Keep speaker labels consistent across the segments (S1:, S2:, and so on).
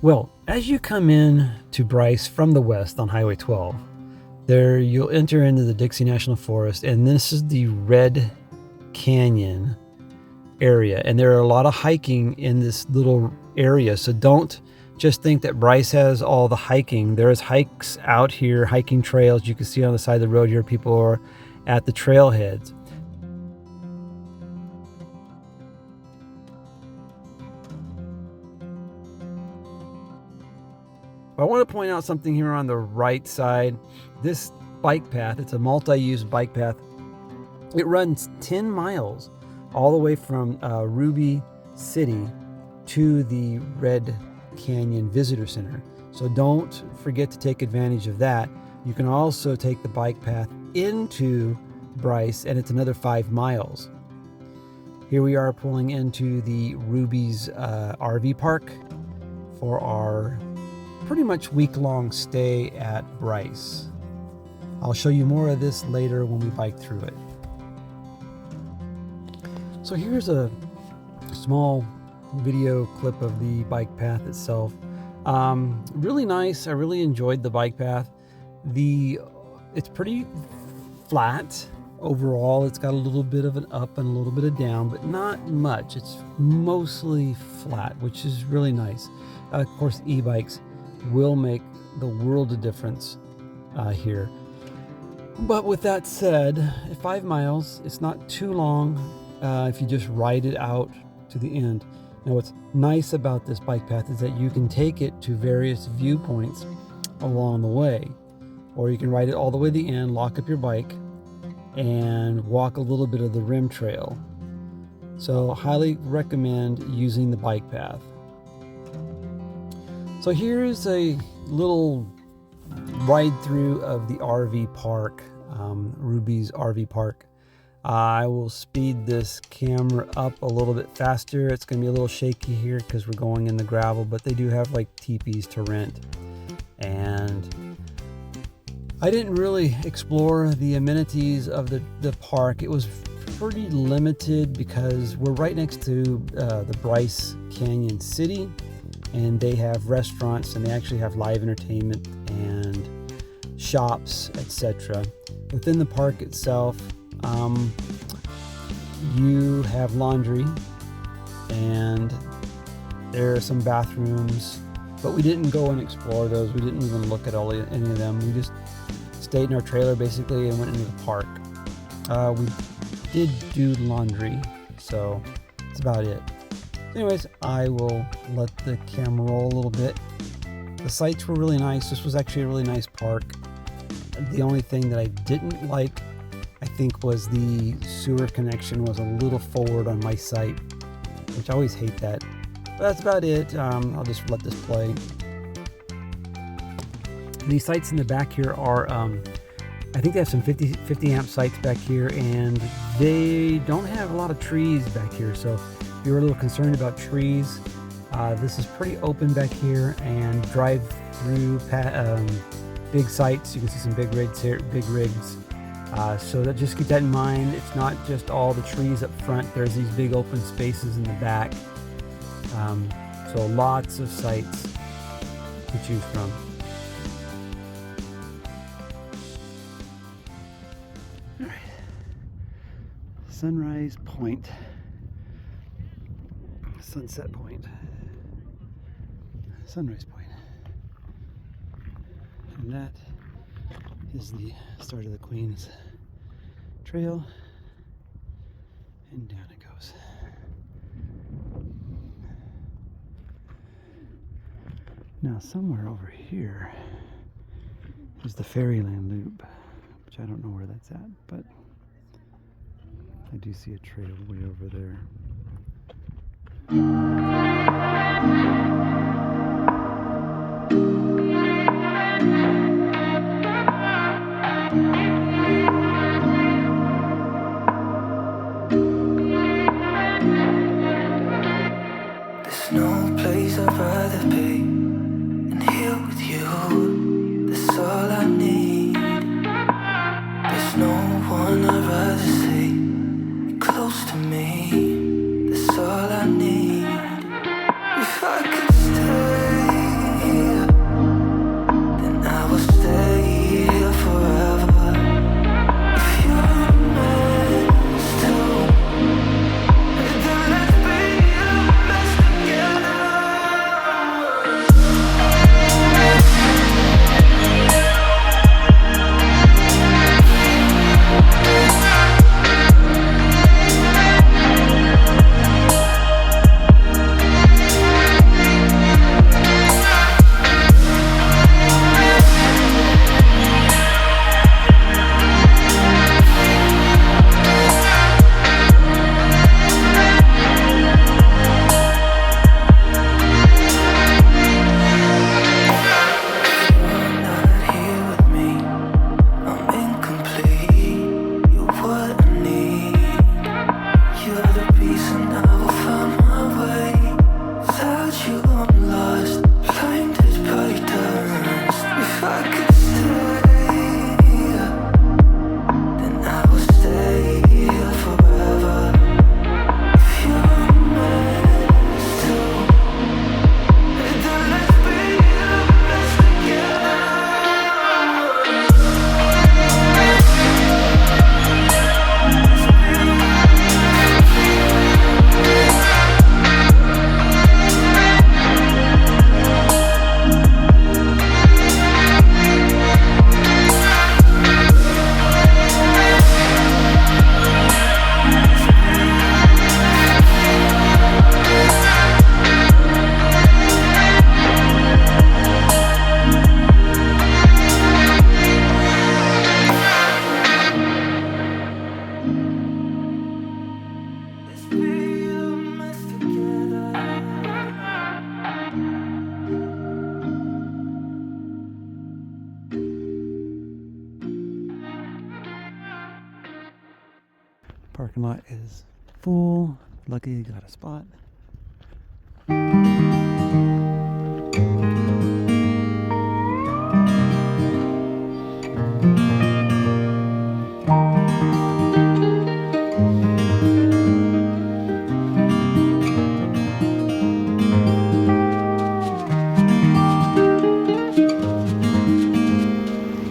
S1: Well, as you come in to Bryce from the west on Highway 12, there you'll enter into the Dixie National Forest, and this is the Red Canyon area. And there are a lot of hiking in this little area, so don't just think that Bryce has all the hiking. There's hikes out here, hiking trails. You can see on the side of the road here, people are at the trailheads. I want to point out something here on the right side. This bike path, it's a multi-use bike path. It runs 10 miles all the way from Ruby City to the Red Canyon Visitor Center. So don't forget to take advantage of that. You can also take the bike path into Bryce, and it's another 5 miles. Here we are pulling into the Ruby's RV park for our pretty much week-long stay at Bryce. I'll show you more of this later when we bike through it. So here's a small video clip of the bike path itself. Really nice. I really enjoyed the bike path. It's pretty flat overall. It's got a little bit of an up and a little bit of down, but not much. It's mostly flat, which is really nice. Of course, e-bikes will make the world of difference here. But with that said, 5 miles, it's not too long if you just ride it out to the end. Now, what's nice about this bike path is that you can take it to various viewpoints along the way, or you can ride it all the way to the end, lock up your bike, and walk a little bit of the rim trail. So highly recommend using the bike path. So here's a little ride through of the RV park, Ruby's RV park. I will speed this camera up a little bit faster. It's going to be a little shaky here because we're going in the gravel, but they do have like teepees to rent. And I didn't really explore the amenities of the park. It was pretty limited because we're right next to the Bryce Canyon City, and they have restaurants, and they actually have live entertainment and shops, etc. Within the park itself, you have laundry, and there are some bathrooms, but we didn't go and explore those. We didn't even look at any of them. We just stayed in our trailer basically and went into the park. We did do laundry, so that's about it. Anyways, I will let the camera roll a little bit. The sights were really nice. This was actually a really nice park. The only thing that I didn't like, I think, was the sewer connection was a little forward on my site, which I always hate that. But that's about it. I'll just let this play. These sites in the back here are, I think they have some 50 amp sites back here, and they don't have a lot of trees back here. So if you're a little concerned about trees, this is pretty open back here, and drive through big sites. You can see some big rigs here, so that, just keep that in mind. It's not just all the trees up front. There's these big open spaces in the back. So lots of sites to choose from. All right. Sunrise Point. Sunset Point. Sunrise Point. And that is the start of the Queen's Trail, and down it goes. Now somewhere over here is the Fairyland Loop, which I don't know where that's at, but I do see a trail way over there.
S2: There's no place I'd rather be than here with you. That's all I need. There's no one I'd rather see close to me. That's all I need. If I could stay
S1: parking lot is full. Lucky you got a spot.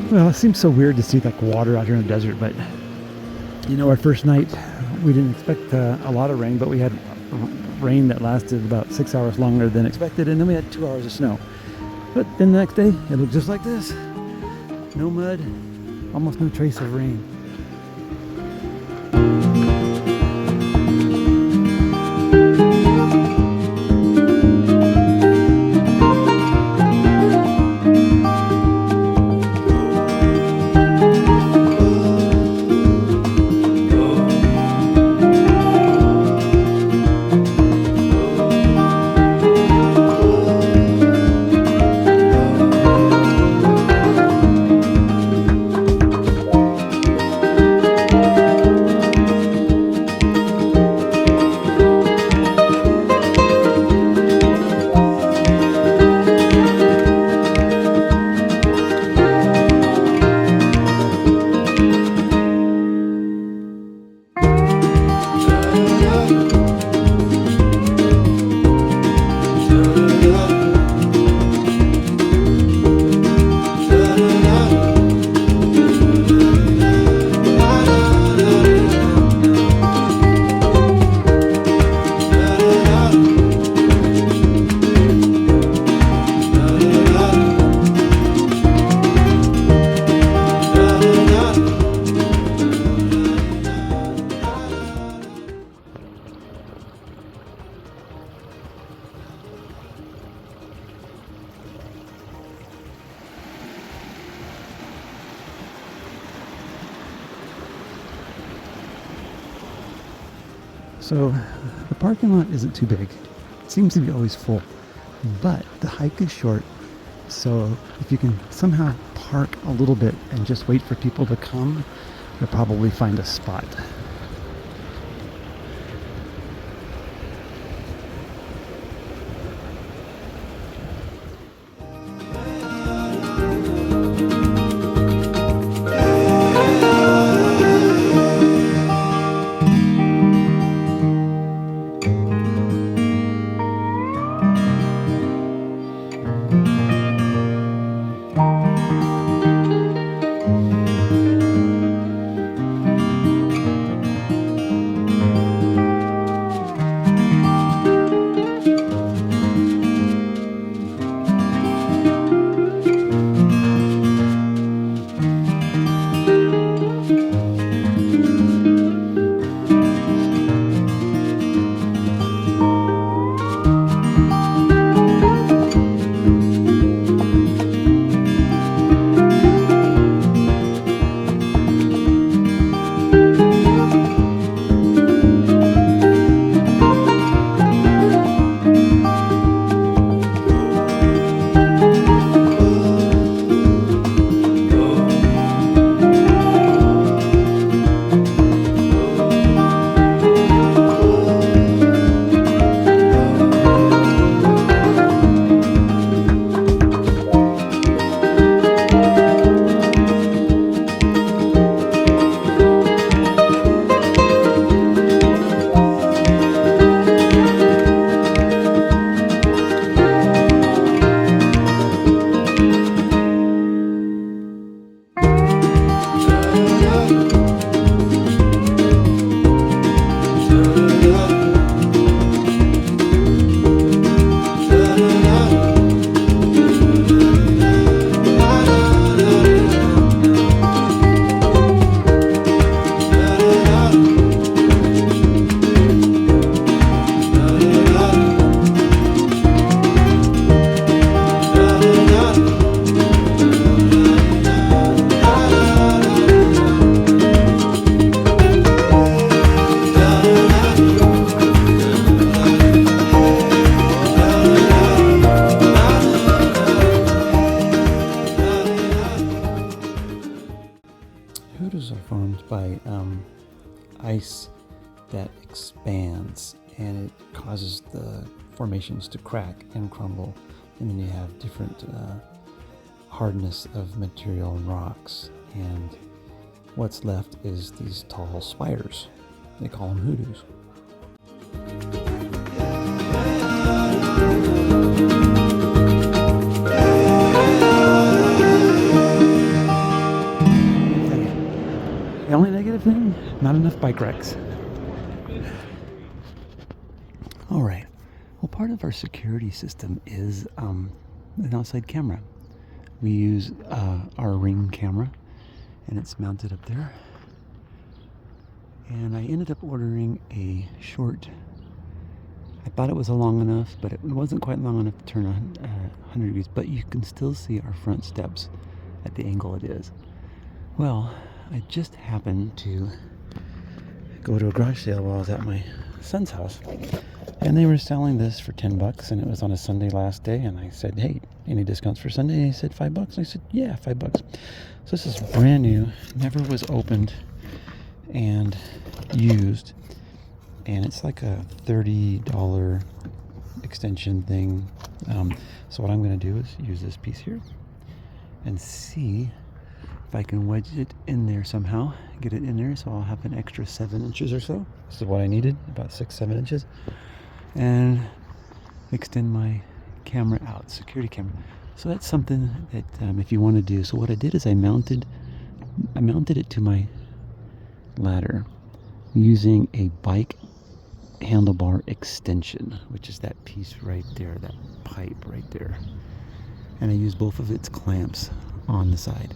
S1: Well, it seems so weird to see like water out here in the desert, but you know, our first night we didn't expect a lot of rain, but we had rain that lasted about 6 hours longer than expected, and then we had 2 hours of snow. But then the next day it looked just like this. No mud, almost no trace of rain. So the parking lot isn't too big. It seems to be always full, but the hike is short. So if you can somehow park a little bit and just wait for people to come, you'll probably find a spot. sands, and it causes the formations to crack and crumble, and then you have different hardness of material and rocks, and what's left is these tall spires. They call them hoodoos. The only negative thing, not enough bike racks. All right. Well, part of our security system is an outside camera. We use our Ring camera, and it's mounted up there. And I ended up ordering a short. I thought it was long enough, but it wasn't quite long enough to turn 100 degrees. But you can still see our front steps at the angle it is. Well, I just happened to go to a garage sale while I was at my son's house, and they were selling this for $10, and it was on a Sunday last day, and I said, hey, any discounts for Sunday? And he said $5. And I said, yeah, $5. So this is brand new, never was opened and used, and it's like a $30 extension thing. So what I'm going to do is use this piece here and see if I can wedge it in there somehow, get it in there, so I'll have an extra 7 inches or so. This is what I needed, about 6-7 inches, and extend my camera out, security camera. So that's something that if you want to do. So what I did is I mounted it to my ladder using a bike handlebar extension, which is that piece right there, that pipe right there, and I used both of its clamps on the side.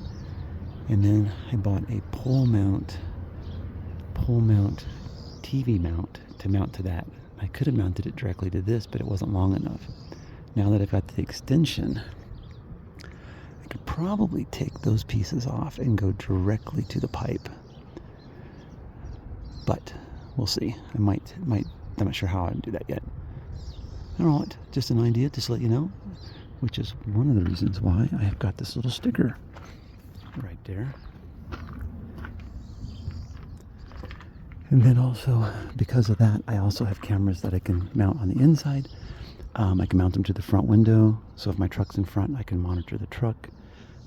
S1: And then I bought a pole mount TV mount to mount to that. I could have mounted it directly to this, but it wasn't long enough. Now that I've got the extension, I could probably take those pieces off and go directly to the pipe. But we'll see. I might. I'm not sure how I'd do that yet. All right, just an idea, just to let you know, which is one of the reasons why I have got this little sticker right there. And then also, because of that, I also have cameras that I can mount on the inside. I can mount them to the front window, so if my truck's in front, I can monitor the truck.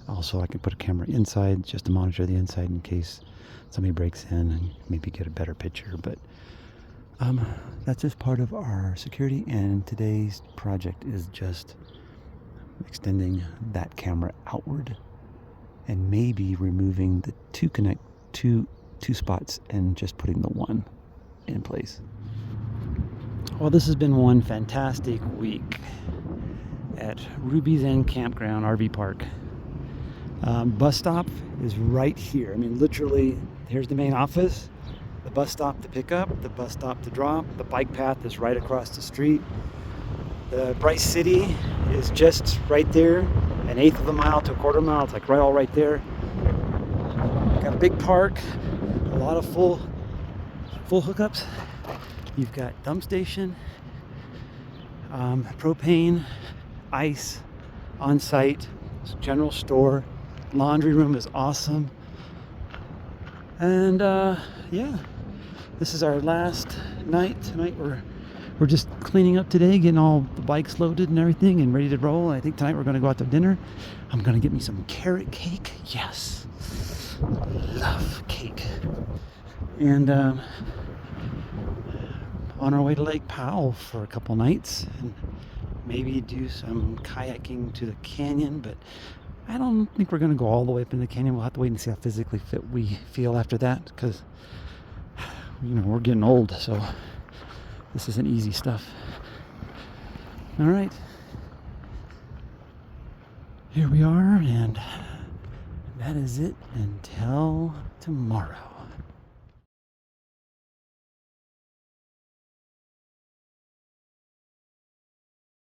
S1: Also, I can put a camera inside just to monitor the inside in case somebody breaks in and maybe get a better picture. But that's just part of our security, and today's project is just extending that camera outward and maybe removing the two spots and just putting the one in place. Well, this has been one fantastic week at Ruby's End Campground RV Park. Bus stop is right here. I mean, literally, here's the main office, the bus stop to pick up, the bus stop to drop, the bike path is right across the street. The Bryce City is just right there, an eighth of a mile to a quarter mile. It's like all right there. Got a big park, a lot of full hookups. You've got dump station, propane, ice on site, general store, laundry room is awesome. And yeah, this is our last night. Tonight we're just cleaning up today, getting all the bikes loaded and everything and ready to roll. I think tonight we're going to go out to dinner. I'm going to get me some carrot cake. Yes, love cake. And on our way to Lake Powell for a couple nights, and maybe do some kayaking to the canyon, but I don't think we're going to go all the way up in the canyon. We'll have to wait and see how physically fit we feel after that, because we're getting old, so this isn't easy stuff. All right, here we are, and that is it until tomorrow.